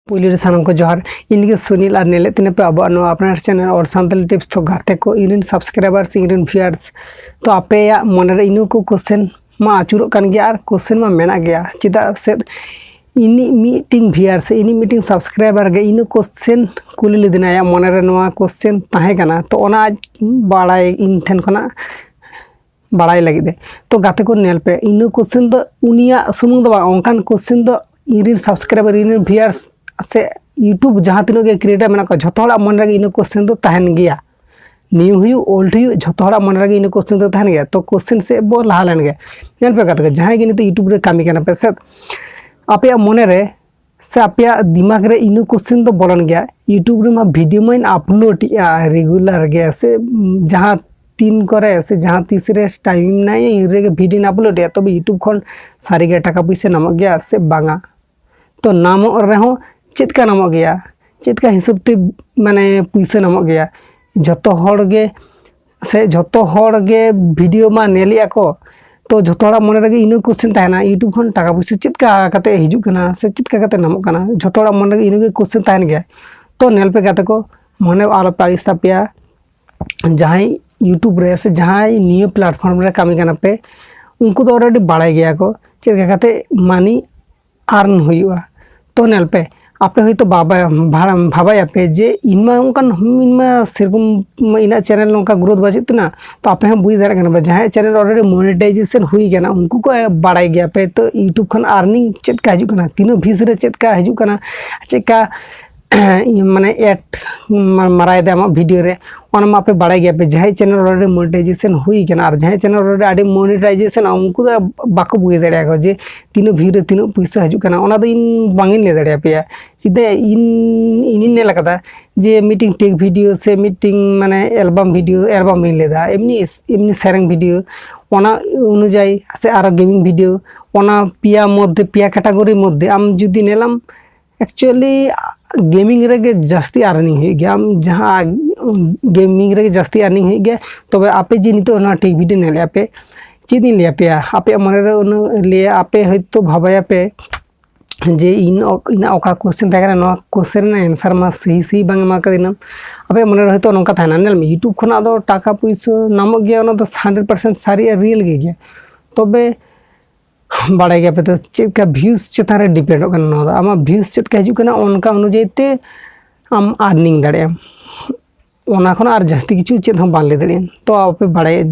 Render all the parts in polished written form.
police सामान को जोहार इनके सुनील और नेले तीन पे अब अपना चैनल और सानताली टिप्स तो गाते को इन सब्सक्राइबर्स इन व्यूअर्स तो आपे मन इन को क्वेश्चन मा आचुरो कान गया और क्वेश्चन मा मेना गया चिदा से इनी मीटिंग व्यूअर्स इनी मीटिंग सब्सक्राइबर गे इन क्वेश्चन कुली लेदिना मन रे नोआ क्वेश्चन ताहे कना तो ओना बाड़ाय इन ठेन खना बाड़ाय लगे तो गाते को नेल पे इन क्वेश्चन तो उनिया सुमुंग दो ओंकान क्वेश्चन तो इन सब्सक्राइबर इन व्यूअर्स से यूट्यूब जहाँ तीनों के क्रिएटर मेना को झोतोड़ा मन रे इन क्वेश्चन तो तहन गया न्यू हुई ओल्ड हुई झोतोड़ा मन रे इन क्वेश्चन तो तहन गया तो क्वेश्चन से बो लहा लेन गया नेल पे कत जहाँ के यूट्यूब रे कामी करना पे से आपे मन रे से आपे दिमाग रे इन क्वेश्चन तो बोलन गया यूट्यूब रे मा वीडियो में अपलोड रेगुलर गया से जहाँ तीन करे से जहाँ तीसरे टाइम ना रे वीडियो अपलोड या तो यूट्यूब खन सारी गे टाका पैसा नाम गया से बांगा तो नाम रहो चेद का नाम गया चेद का हिसाब ते माने पैसा नाम गया जतो हर गे से जतो हर गे वीडियो मा नेलिया को तो जतोड़ा मन रे इन क्वेश्चन तहना यूट्यूब खन टाका पैसा चेद का कते हिजु कना से चेद का कते नाम कना जतोड़ा मन रे इन क्वेश्चन तहन गया तो नेल पे गाते को मने आलो पारिस तापिया जहाँ यूट्यूब रे से जहाँ नियो प्लेटफॉर्म रे कामी कना पे उनको तो ऑलरेडी बाड़ाय गया को चेद का कते मानी आर्न हुआ तो नेल पे आपे हयतो भाबाया पे जे इनमा उनकान इनमा सेरकम इना चैनल नोंका ग्रोथ बाजित ना तो आपे हम बुझ दाड़ा कना जहाँ चैनल ऑलरेडी मोनेटाइजेशन हुई गया उनको को बाड़ाय गया पे तो यूट्यूब खन अर्निंग चेद का हिजु कना तीनों व्यूज रे चेद का हिजु कना चेका माने एड माराय दे आमा वीडियो रे ओना मापे बाड़ाय गया पे जहाँ चैनल ऑलरेडी मोनेटाइजेशन हुई गया और जहाँ चैनल ऑलरेडी आडी मोनेटाइजेशन उनको तो बाको बुझ दाड़ा को जे तीनों व्यू रे तीनों पैसा हिजु कना ओना दो इन बांगिन ले दाड़ा पे सीधे इन नेल कदा जे मीटिंग टेक वीडियो से मीटिंग माने एल्बम इन लेदा एमनी सेरेंग वीडियो ओना अनुयायी से आरो गेमिंग वीडियो ओना पिया कैटेगरी मध्य आम जुदी नेलाम एक्चुअली गेमिंग रे जास्ती अर्निंग हो गया जहाँ गेमिंग रे जास्ती अर्निंग हो गया तबे आपे जी नितो ना टेक वीडियो नेले आपे चेद इन लिया पे आपे मन रे लिया आपे हयतो भाबाया पे जे इन ओका क्वेश्चन थाकना नो क्वेश्चन ना आंसर मा सही बांग मा कदिनम आपे मन रे हयतो नोंका थाना नेल में यूट्यूब खना दो टाका पैसा नामक गया ना तो 100% सारी रियल गया तबे बाड़ाय गया पे तो चेद का व्यूज चेतान डिपेंड आम व्यूज चेद का हिजुकना उनका अनुयायी ते आम अर्निंग दाड़े ओना खन आर जास्ती किछु चेद हम बांग ले दाड़े तो आपे बाड़ाय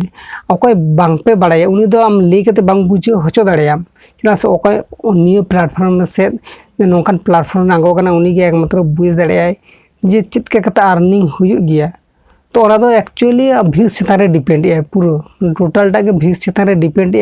अकय बांग पे बाड़ाय उनी दो आम ले कते बांग बुझो होचो दाड़ेयाम चेदा से अकय नियो प्लेटफॉर्म से नोंकान प्लेटफॉर्म नांगो कना उनी गे एकमात्र बुझ दाड़ेयाय जे चेद का कते अर्निंग हुयु गया तो ओना दो एक्चुअली व्यूज चेतान डिपेंड पूरा टोटल टा के व्यूज चेतान डिपेंड